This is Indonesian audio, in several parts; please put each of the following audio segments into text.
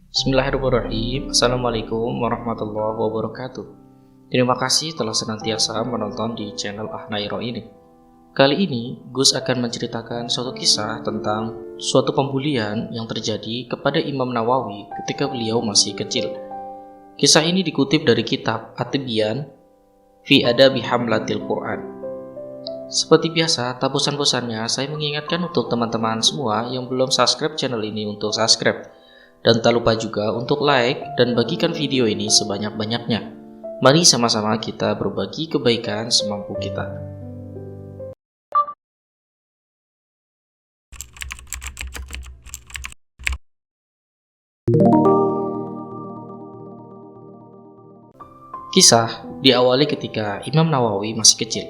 Bismillahirrahmanirrahim. Assalamualaikum warahmatullahi wabarakatuh. Terima kasih telah senantiasa menonton di channel Ahnairo ini. Kali ini Gus akan menceritakan suatu kisah tentang suatu pembulian yang terjadi kepada Imam Nawawi ketika beliau masih kecil. Kisah ini dikutip dari kitab At-Tibyan fi Adabi Hamlatil Quran. Seperti biasa, tak bosan-bosannya saya mengingatkan untuk teman-teman semua yang belum subscribe channel ini untuk subscribe. Dan tak lupa juga untuk like dan bagikan video ini sebanyak-banyaknya. Mari sama-sama kita berbagi kebaikan semampu kita. Kisah diawali ketika Imam Nawawi masih kecil.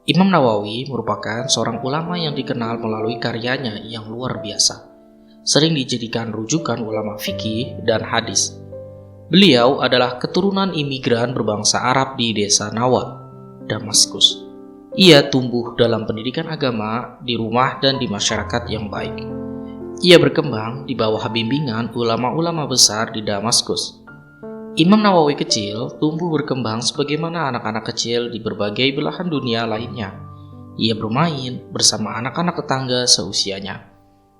Imam Nawawi merupakan seorang ulama yang dikenal melalui karyanya yang luar biasa. Sering dijadikan rujukan ulama fikih dan hadis. Beliau adalah keturunan imigran berbangsa Arab di desa Nawa, Damaskus. Ia tumbuh dalam pendidikan agama di rumah dan di masyarakat yang baik. Ia berkembang di bawah bimbingan ulama-ulama besar di Damaskus. Imam Nawawi kecil tumbuh berkembang sebagaimana anak-anak kecil di berbagai belahan dunia lainnya. Ia bermain bersama anak-anak tetangga seusianya.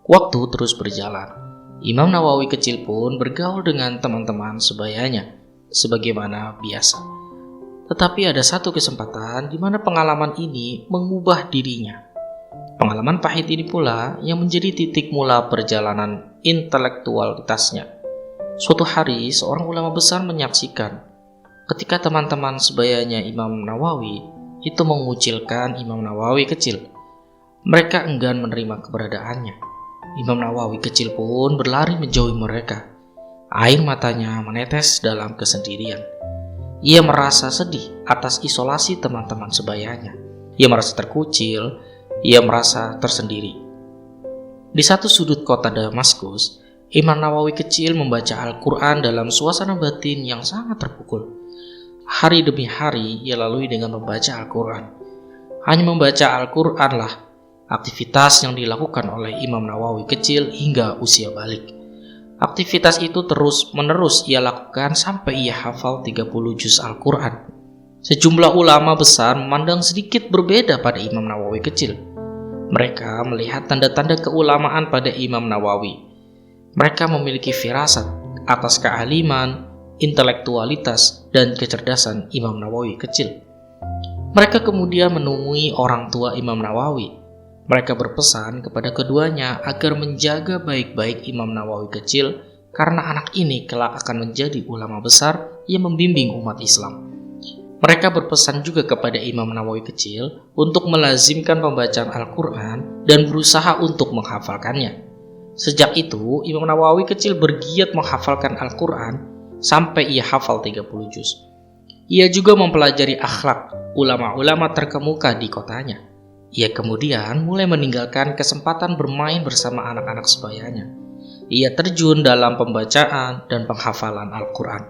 Waktu terus berjalan. Imam Nawawi kecil pun bergaul dengan teman-teman sebayanya, sebagaimana biasa. Tetapi ada satu kesempatan di mana pengalaman ini mengubah dirinya. Pengalaman pahit ini pula yang menjadi titik mula perjalanan intelektualitasnya. Suatu hari, seorang ulama besar menyaksikan ketika teman-teman sebayanya Imam Nawawi itu mengucilkan Imam Nawawi kecil. Mereka enggan menerima keberadaannya. Imam Nawawi kecil pun berlari menjauhi mereka. Air matanya menetes dalam kesendirian. Ia merasa sedih atas isolasi teman-teman sebayanya. Ia merasa terkucil, ia merasa tersendiri. Di satu sudut kota Damaskus, Imam Nawawi kecil membaca Al-Quran dalam suasana batin yang sangat terpukul. Hari demi hari ia lalui dengan membaca Al-Quran. Hanya membaca Al-Quranlah aktivitas yang dilakukan oleh Imam Nawawi kecil hingga usia balik. Aktivitas itu terus-menerus ia lakukan sampai ia hafal 30 juz Al-Quran. Sejumlah ulama besar memandang sedikit berbeda pada Imam Nawawi kecil. Mereka melihat tanda-tanda keulamaan pada Imam Nawawi. Mereka memiliki firasat atas kealiman, intelektualitas, dan kecerdasan Imam Nawawi kecil. Mereka kemudian menemui orang tua Imam Nawawi. Mereka berpesan kepada keduanya agar menjaga baik-baik Imam Nawawi kecil karena anak ini kelak akan menjadi ulama besar yang membimbing umat Islam. Mereka berpesan juga kepada Imam Nawawi kecil untuk melazimkan pembacaan Al-Quran dan berusaha untuk menghafalkannya. Sejak itu, Imam Nawawi kecil bergiat menghafalkan Al-Quran sampai ia hafal 30 juz. Ia juga mempelajari akhlak ulama-ulama terkemuka di kotanya. Ia kemudian mulai meninggalkan kesempatan bermain bersama anak-anak sebayanya. Ia terjun dalam pembacaan dan penghafalan Al-Quran.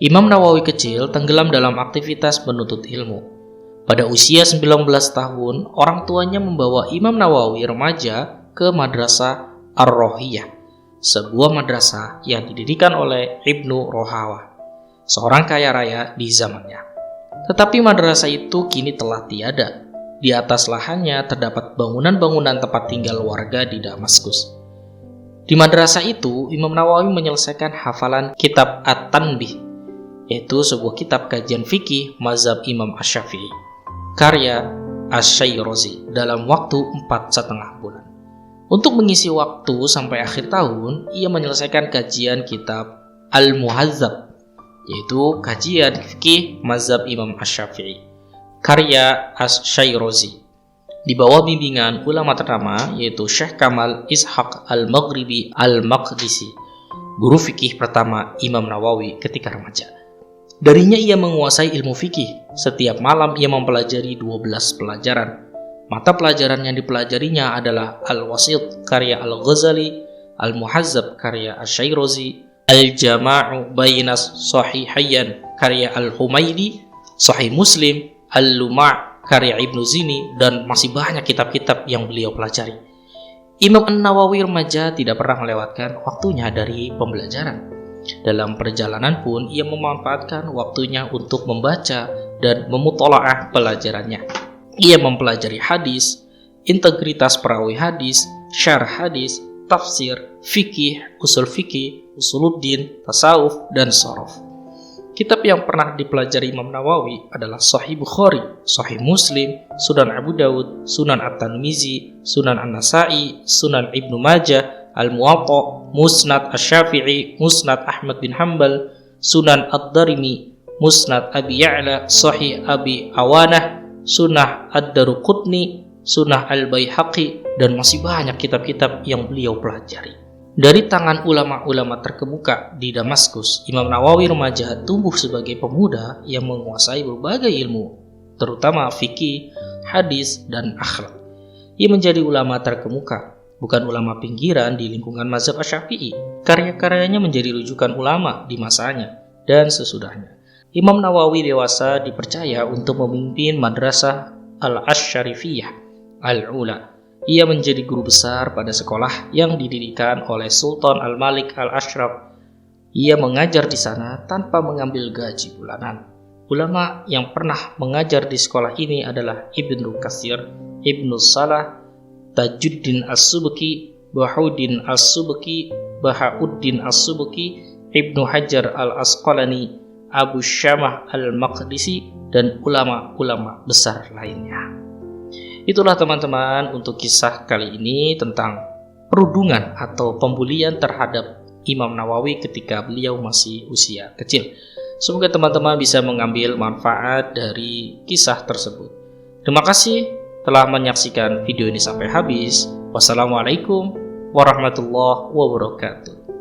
Imam Nawawi kecil tenggelam dalam aktivitas menuntut ilmu. Pada usia 19 tahun, orang tuanya membawa Imam Nawawi remaja ke Madrasah Ar-Rohiyah, sebuah madrasah yang didirikan oleh Ibnu Rohawah, seorang kaya raya di zamannya. Tetapi madrasah itu kini telah tiada. Di atas lahannya terdapat bangunan-bangunan tempat tinggal warga di Damaskus. Di madrasah itu, Imam Nawawi menyelesaikan hafalan kitab At-Tanbih, yaitu sebuah kitab kajian fikih mazhab Imam Asy-Syafi'i, karya Asy-Syairazi, dalam waktu 4,5 bulan. Untuk mengisi waktu sampai akhir tahun, ia menyelesaikan kajian kitab Al-Muhadzab, yaitu kajian fikih mazhab Imam Asy-Syafi'i, karya Asy-Syairazi, di bawah bimbingan ulama ternama yaitu Syekh Kamal Ishaq Al-Maghribi Al-Maqdisi, guru fikih pertama Imam Nawawi ketika remaja. Darinya ia menguasai ilmu fikih. Setiap malam ia mempelajari 12 pelajaran. Mata pelajaran yang dipelajarinya adalah Al-Wasit karya Al-Ghazali, Al-Muhazzab karya Asy-Syairazi, Al-Jama'u Bainas Sahihayn karya Al-Humaydi, Sahih Muslim, Al-Luma' karya Ibnu Zini, dan masih banyak kitab-kitab yang beliau pelajari. Imam An-Nawawi remaja tidak pernah melewatkan waktunya dari pembelajaran. Dalam perjalanan pun ia memanfaatkan waktunya untuk membaca dan memutolaah pelajarannya. Ia mempelajari hadis, integritas perawi hadis, syarah hadis, tafsir, fikih, usuluddin, tasawuf, dan shorof. Kitab yang pernah dipelajari Imam Nawawi adalah Sahih Bukhari, Sahih Muslim, Sunan Abu Dawud, Sunan At-Tirmizi, Sunan An-Nasa'i, Sunan Ibnu Majah, Al-Muwatta, Musnad Asy-Syafi'i, Musnad Ahmad bin Hanbal, Sunan Ad-Darimi, Musnad Abi Ya'la, Sahih Abi Awanah, Sunnah Ad-Daruqutni, Sunnah Al-Baihaqi, dan masih banyak kitab-kitab yang beliau pelajari. Dari tangan ulama-ulama terkemuka di Damaskus, Imam Nawawi remaja tumbuh sebagai pemuda yang menguasai berbagai ilmu, terutama fikih, hadis, dan akhlak. Ia menjadi ulama terkemuka, bukan ulama pinggiran di lingkungan mazhab Asy-Syafi'i. Karya-karyanya menjadi rujukan ulama di masanya dan sesudahnya. Imam Nawawi dewasa dipercaya untuk memimpin madrasah Al-Asy'arifiyah Al-Ula. Ia menjadi guru besar pada sekolah yang didirikan oleh Sultan Al-Malik Al-Ashraf. Ia mengajar di sana tanpa mengambil gaji bulanan. Ulama yang pernah mengajar di sekolah ini adalah Ibnu Katsir, Ibnu Salah, Tajuddin As-Subki, Bahauddin As-Subki, Bahauddin As-Subki, Ibnu Hajar Al-Asqalani, Abu Syamah Al-Maqdisi, dan ulama-ulama besar lainnya. Itulah teman-teman untuk kisah kali ini tentang perundungan atau pembulian terhadap Imam Nawawi ketika beliau masih usia kecil. Semoga teman-teman bisa mengambil manfaat dari kisah tersebut. Terima kasih telah menyaksikan video ini sampai habis. Wassalamualaikum warahmatullahi wabarakatuh.